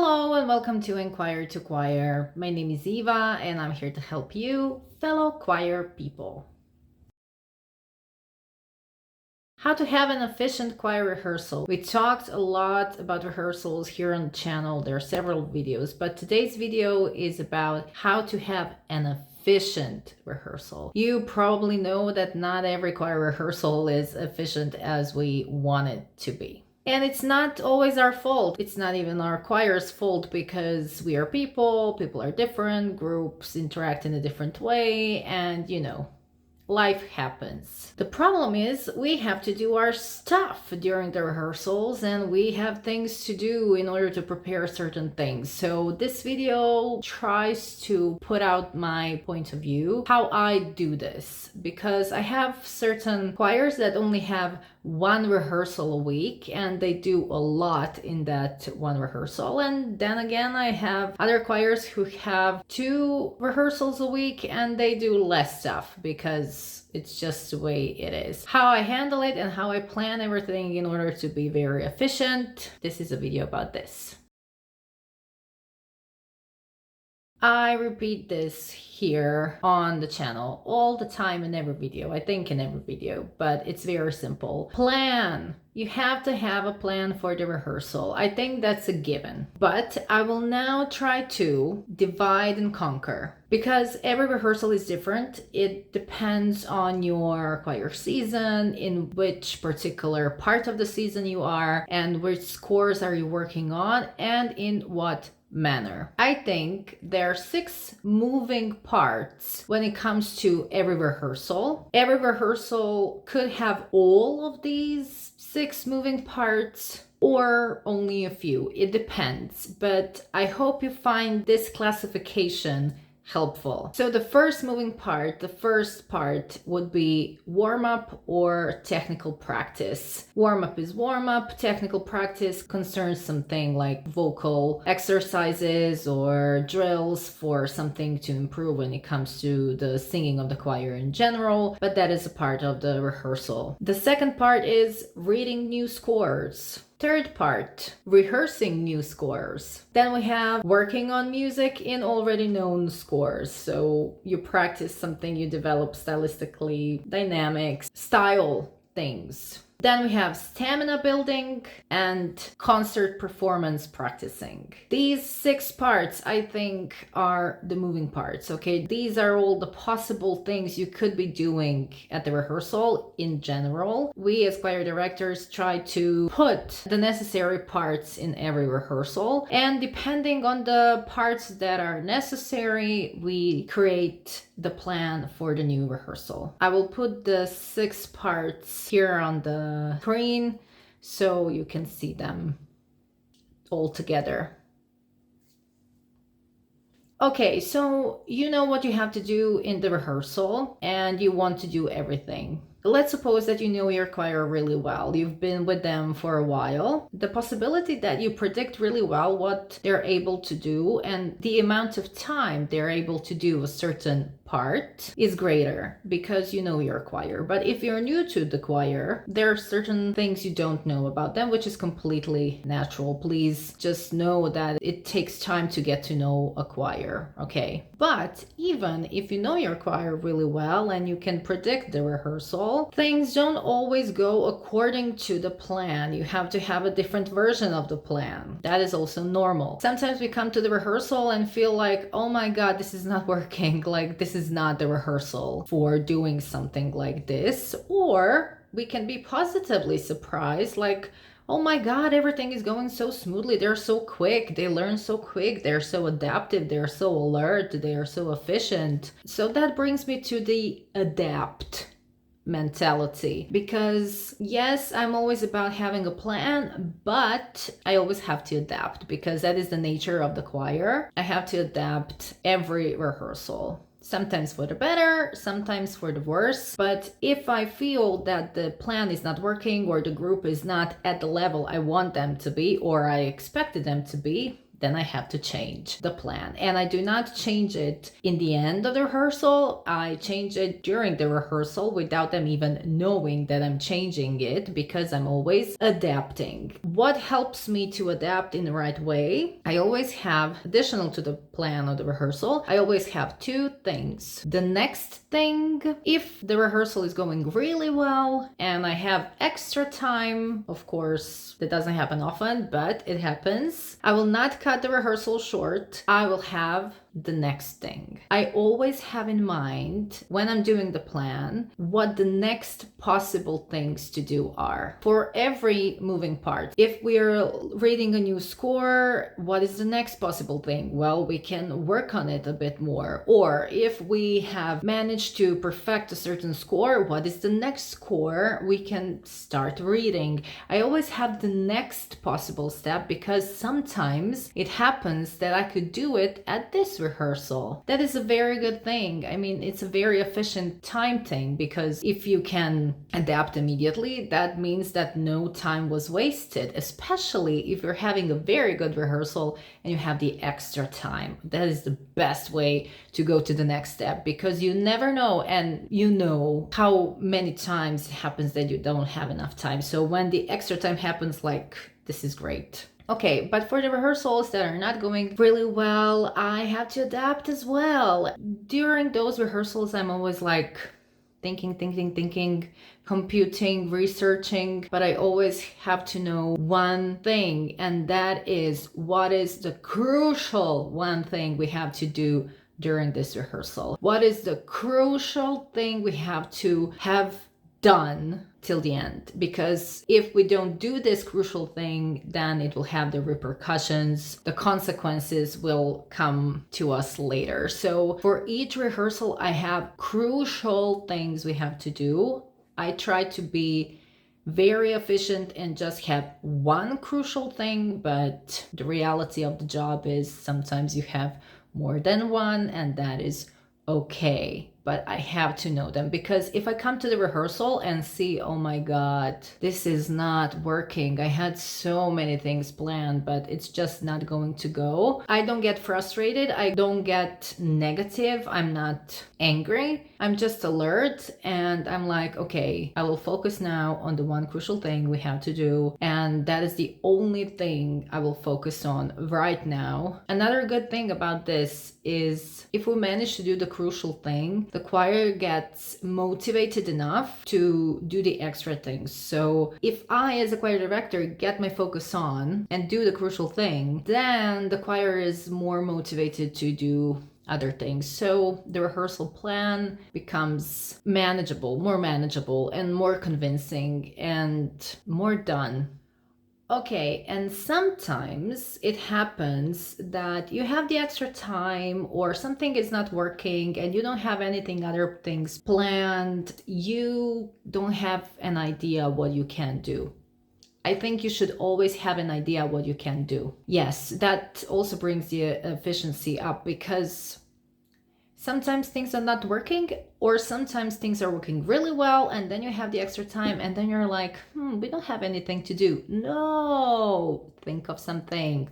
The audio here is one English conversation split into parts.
Hello and welcome to Enquire to Choir. My name is Eva and I'm here to help you, fellow choir people. How to have an efficient choir rehearsal. We talked a lot about rehearsals here on the channel. There are several videos, but today's video is about how to have an efficient rehearsal. You probably know that not every choir rehearsal is efficient as we want it to be. And it's not always our fault. It's not even our choir's fault because we are people are different, groups interact in a different way, and life happens. The problem is we have to do our stuff during the rehearsals and we have things to do in order to prepare certain things. So this video tries to put out my point of view, how I do this, because I have certain choirs that only have one rehearsal a week and they do a lot in that one rehearsal. And then again, I have other choirs who have 2 rehearsals a week and they do less stuff because it's just the way it is. How I handle it and how I plan everything in order to be very efficient. This is a video about this. I repeat this here on the channel all the time in every video, I think in every video, but it's very simple. Plan. You have to have a plan for the rehearsal. I think that's a given, but I will now try to divide and conquer because every rehearsal is different. It depends on your choir season, in which particular part of the season you are, and which scores are you working on, and in what manner. I think there are 6 moving parts when it comes to every rehearsal. Every rehearsal could have all of these 6 moving parts or only a few. It depends, but I hope you find this classification helpful. So the first part would be warm-up or technical practice. Warm-up is warm-up, technical practice concerns something like vocal exercises or drills for something to improve when it comes to the singing of the choir in general, but that is a part of the rehearsal. The second part is reading new scores. Third part, rehearsing new scores. Then we have working on music in already known scores. So you practice something, you develop stylistically, dynamics, style things. Then we have stamina building and concert performance practicing. These 6 parts, I think, are the moving parts, okay? These are all the possible things you could be doing at the rehearsal in general. We as choir directors try to put the necessary parts in every rehearsal, and depending on the parts that are necessary, we create the plan for the new rehearsal. I will put the 6 parts here on the screen so you can see them all together. Okay, so you know what you have to do in the rehearsal and you want to do everything. Let's suppose that you know your choir really well. You've been with them for a while. The possibility that you predict really well what they're able to do and the amount of time they're able to do a certain part is greater because you know your choir. But if you're new to the choir, there are certain things you don't know about them, which is completely natural. Please just know that it takes time to get to know a choir, okay? But even if you know your choir really well and you can predict the rehearsal, things don't always go according to the plan. You have to have a different version of the plan. That is also normal. Sometimes we come to the rehearsal and feel like, oh my God, this is not working. Like, this is not the rehearsal for doing something like this. Or we can be positively surprised, like, oh my God, everything is going so smoothly. They're so quick. They learn so quick. They're so adaptive. They're so alert. They are so efficient. So that brings me to the adapt mentality, because yes, I'm always about having a plan, but I always have to adapt because that is the nature of the choir. I have to adapt every rehearsal. Sometimes for the better, sometimes for the worse. But if I feel that the plan is not working or the group is not at the level I want them to be or I expected them to be, then I have to change the plan. And I do not change it in the end of the rehearsal. I change it during the rehearsal without them even knowing that I'm changing it, because I'm always adapting. What helps me to adapt in the right way? I always have, additional to the plan of the rehearsal, I always have two things. The next thing, if the rehearsal is going really well and I have extra time, of course, that doesn't happen often, but it happens, I will not cut the rehearsal short. I will have the next thing. I always have in mind when I'm doing the plan what the next possible things to do are for every moving part. If we're reading a new score, what is the next possible thing? Well, we can work on it a bit more. Or if we have managed to perfect a certain score, what is the next score we can start reading? I always have the next possible step, because sometimes it happens that I could do it at this rehearsal. That is a very good thing. I mean, it's a very efficient time thing, because if you can adapt immediately, that means that no time was wasted, especially if you're having a very good rehearsal and you have the extra time. That is the best way to go to the next step, because you never know, and you know how many times it happens that you don't have enough time. So when the extra time happens, like, this is great. Okay, but for the rehearsals that are not going really well, I have to adapt as well. During those rehearsals, I'm always like thinking, computing, researching, but I always have to know one thing, and that is, what is the crucial one thing we have to do during this rehearsal? What is the crucial thing we have to have done till the end? Because if we don't do this crucial thing, then it will have the repercussions. The consequences will come to us later. So for each rehearsal, I have crucial things we have to do. I try to be very efficient and just have one crucial thing, but the reality of the job is sometimes you have more than one, and that is okay. But I have to know them, because if I come to the rehearsal and see, oh my God, this is not working, I had so many things planned, but it's just not going to go, I don't get frustrated, I don't get negative, I'm not angry, I'm just alert, and I'm like, okay, I will focus now on the one crucial thing we have to do, and that is the only thing I will focus on right now. Another good thing about this is, if we manage to do the crucial thing, the choir gets motivated enough to do the extra things. So if I, as a choir director, get my focus on and do the crucial thing, then the choir is more motivated to do other things. So the rehearsal plan becomes more manageable and more convincing and more done. Okay, and sometimes it happens that you have the extra time, or something is not working and you don't have anything other things planned. You don't have an idea what you can do. I think you should always have an idea what you can do. Yes, that also brings the efficiency up, because sometimes things are not working, or sometimes things are working really well, and then you have the extra time, and then you're like, we don't have anything to do. No, think of something,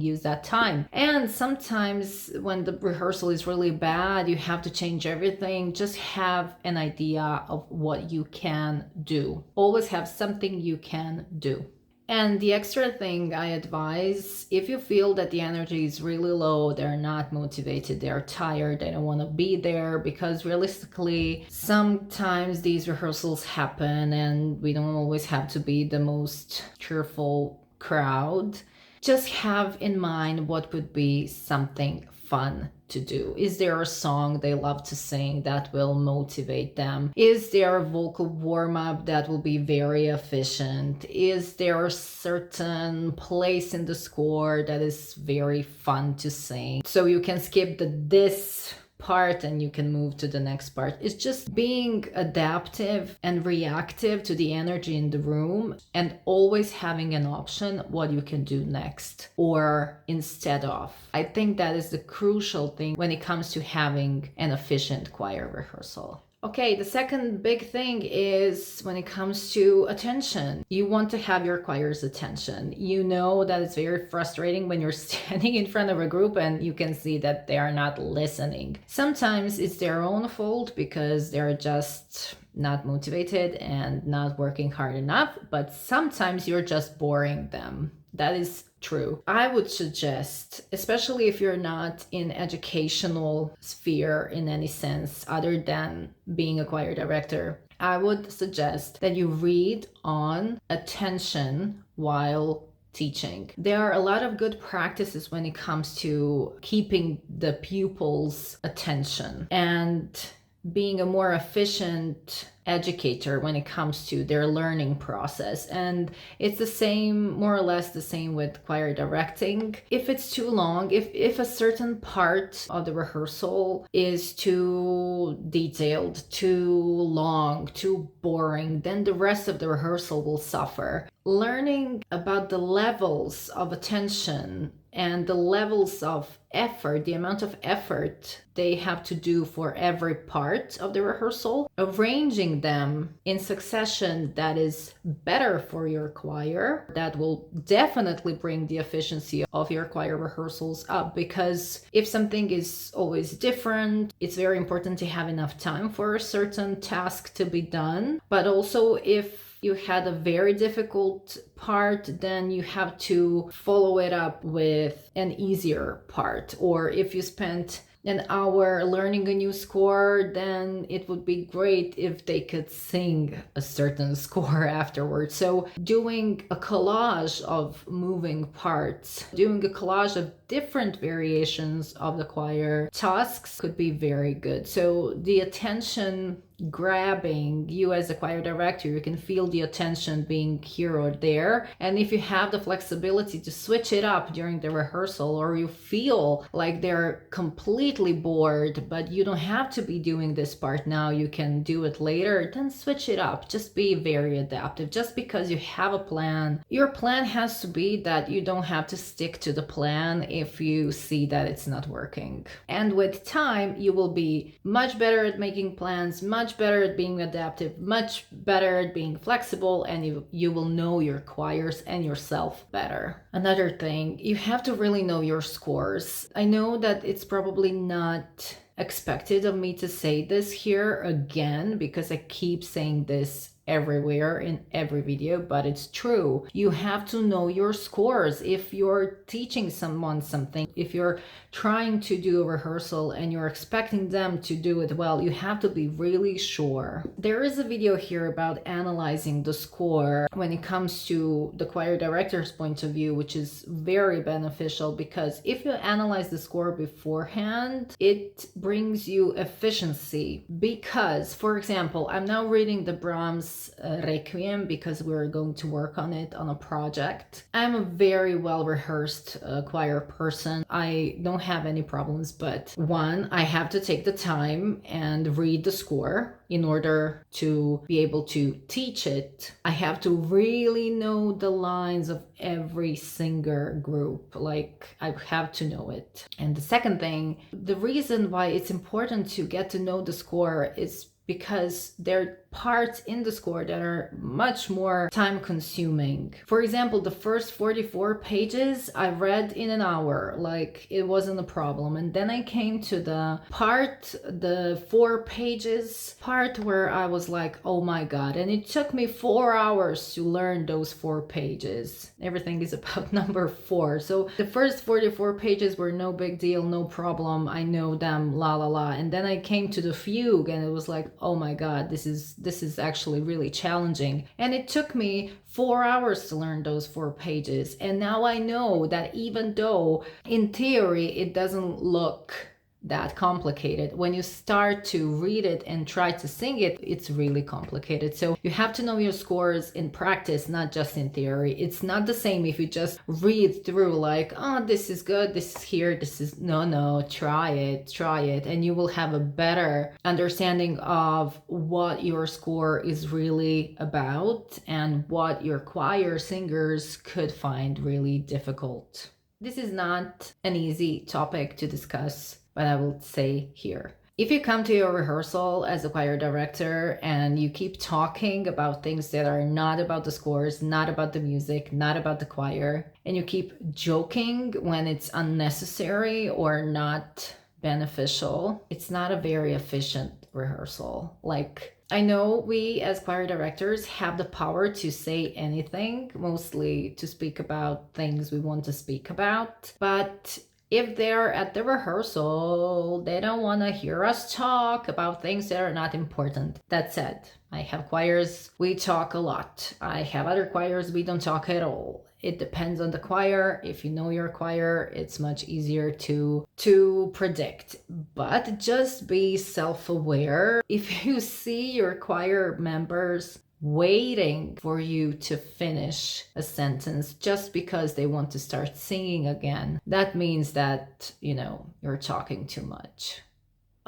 use that time. And sometimes when the rehearsal is really bad, you have to change everything. Just have an idea of what you can do. Always have something you can do. And the extra thing I advise, if you feel that the energy is really low, they're not motivated, they're tired, they don't want to be there, because realistically, sometimes these rehearsals happen and we don't always have to be the most cheerful crowd. Just have in mind what would be something fun to do. Is there a song they love to sing that will motivate them? Is there a vocal warm-up that will be very efficient? Is there a certain place in the score that is very fun to sing, so you can skip this part and you can move to the next part? It's just being adaptive and reactive to the energy in the room, and always having an option what you can do next or instead of. I think that is the crucial thing when it comes to having an efficient choir rehearsal. Okay, the second big thing is when it comes to attention. You want to have your choir's attention. You know that it's very frustrating when you're standing in front of a group and you can see that they are not listening. Sometimes it's their own fault because they're just not motivated and not working hard enough, but sometimes you're just boring them. That is true. I would suggest, especially if you're not in educational sphere in any sense other than being a choir director, I would suggest that you read on attention while teaching. There are a lot of good practices when it comes to keeping the pupils' attention and being a more efficient educator when it comes to their learning process. And it's the same, more or less the same with choir directing. If it's too long, if a certain part of the rehearsal is too detailed, too long, too boring, then the rest of the rehearsal will suffer. Learning about the levels of attention and the levels of effort, the amount of effort they have to do for every part of the rehearsal, arranging them in succession that is better for your choir, that will definitely bring the efficiency of your choir rehearsals up. Because if something is always different, it's very important to have enough time for a certain task to be done. But also if you had a very difficult part, then you have to follow it up with an easier part. Or if you spent an hour learning a new score, then it would be great if they could sing a certain score afterwards. So doing a collage of moving parts, doing a collage of different variations of the choir tasks could be very good. So the attention grabbing, you as a choir director, you can feel the attention being here or there. And if you have the flexibility to switch it up during the rehearsal, or you feel like they're completely bored, but you don't have to be doing this part now, you can do it later, then switch it up. Just be very adaptive. Just because you have a plan, your plan has to be that you don't have to stick to the plan if you see that it's not working. And with time, you will be much better at making plans, much better at being adaptive, much better at being flexible, and you will know your choirs and yourself better. Another thing, you have to really know your scores. I know that it's probably not expected of me to say this here again because I keep saying this everywhere in every video, but it's true. You have to know your scores. If you're teaching someone something, if you're trying to do a rehearsal and you're expecting them to do it well, you have to be really sure. There is a video here about analyzing the score when it comes to the choir director's point of view, which is very beneficial because if you analyze the score beforehand, it brings you efficiency. Because, for example, I'm now reading the Brahms Requiem because we're going to work on it on a project. I'm a very well rehearsed choir person. I don't have any problems, but one, I have to take the time and read the score in order to be able to teach it. I have to really know the lines of every singer group. Like, I have to know it. And the second thing, the reason why it's important to get to know the score is because there are parts in the score that are much more time consuming. For example, the first 44 pages I read in an hour, like it wasn't a problem. And then I came to the 4 pages part where I was like, oh my God. And it took me 4 hours to learn those 4 pages. Everything is about number 4. So the first 44 pages were no big deal, no problem. I know them, la la la. And then I came to the fugue and it was like, oh my God, this is actually really challenging. And it took me 4 hours to learn those 4 pages. And now I know that even though in theory it doesn't look that complicated, when you start to read it and try to sing it, it's really complicated. So you have to know your scores in practice, not just in theory. It's not the same if you just read through like, oh, this is good, this is here, this is no, try it, and you will have a better understanding of what your score is really about and what your choir singers could find really difficult. This is not an easy topic to discuss, but I will say here. If you come to your rehearsal as a choir director and you keep talking about things that are not about the scores, not about the music, not about the choir, and you keep joking when it's unnecessary or not beneficial, it's not a very efficient rehearsal. Like, I know we as choir directors have the power to say anything, mostly to speak about things we want to speak about, but if they're at the rehearsal, they don't want to hear us talk about things that are not important. That said, I have choirs, we talk a lot. I have other choirs, we don't talk at all. It depends on the choir. If you know your choir, it's much easier to predict. But just be self-aware. If you see your choir members waiting for you to finish a sentence just because they want to start singing again, that means that, you're talking too much.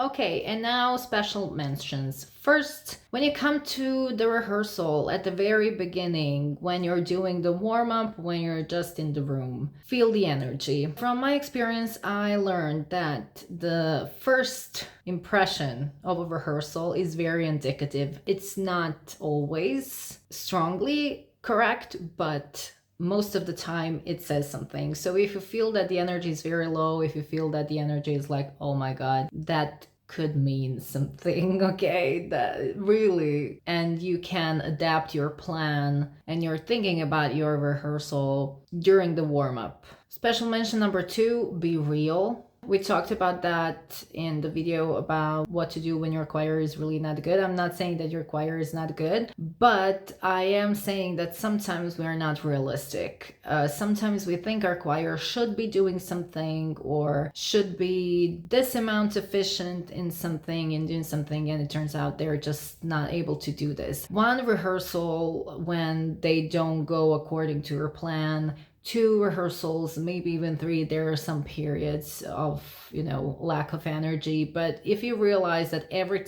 Okay, and now special mentions. First, when you come to the rehearsal at the very beginning, when you're doing the warm-up, when you're just in the room, feel the energy. From my experience, I learned that the first impression of a rehearsal is very indicative. It's not always strongly correct, but most of the time it says something. So if you feel that the energy is very low, if you feel that the energy is like, oh my God, that could mean something, okay, that really, and you can adapt your plan and you're thinking about your rehearsal during the warm-up. Special mention number 2, be real. We talked about that in the video about what to do when your choir is really not good. I'm not saying that your choir is not good, but I am saying that sometimes we are not realistic. Sometimes we think our choir should be doing something or should be this amount efficient in something and doing something, and it turns out they're just not able to do this. One rehearsal, when they don't go according to your plan, 2 rehearsals, maybe even 3, there are some periods of, lack of energy. But if you realize that every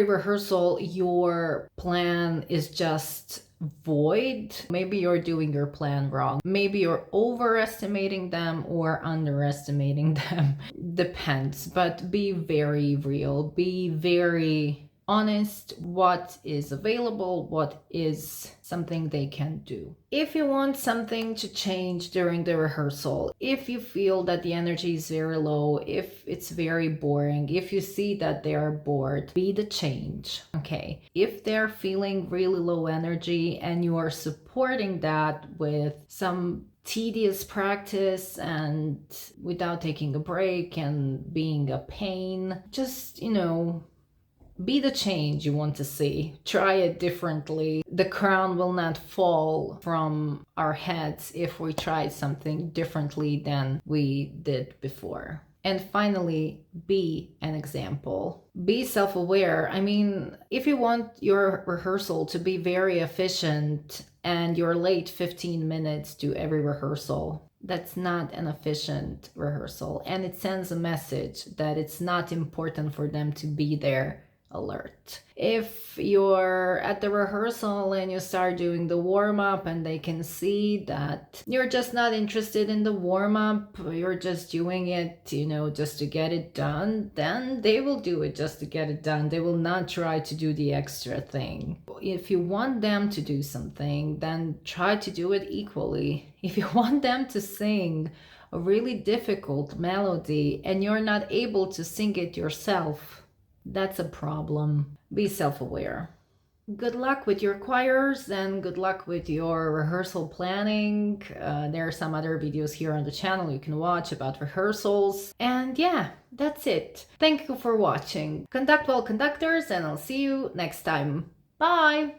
rehearsal, your plan is just void, maybe you're doing your plan wrong. Maybe you're overestimating them or underestimating them. Depends, but be very real, be very honest, what is available, what is something they can do. If you want something to change during the rehearsal, if you feel that the energy is very low, if it's very boring, if you see that they are bored, be the change, okay? If they're feeling really low energy and you are supporting that with some tedious practice and without taking a break and being a pain, just, be the change you want to see. Try it differently. The crown will not fall from our heads if we try something differently than we did before. And finally, be an example. Be self-aware. I mean, if you want your rehearsal to be very efficient and you're late 15 minutes to every rehearsal, that's not an efficient rehearsal. And it sends a message that it's not important for them to be there alert. If you're at the rehearsal and you start doing the warm-up and they can see that you're just not interested in the warm-up, you're just doing it, just to get it done, then they will do it just to get it done. They will not try to do the extra thing. If you want them to do something, then try to do it equally. If you want them to sing a really difficult melody and you're not able to sing it yourself, that's a problem. Be self-aware. Good luck with your choirs and good luck with your rehearsal planning. There are some other videos here on the channel you can watch about rehearsals. And yeah, that's it. Thank you for watching. Conduct well, conductors, and I'll see you next time. Bye!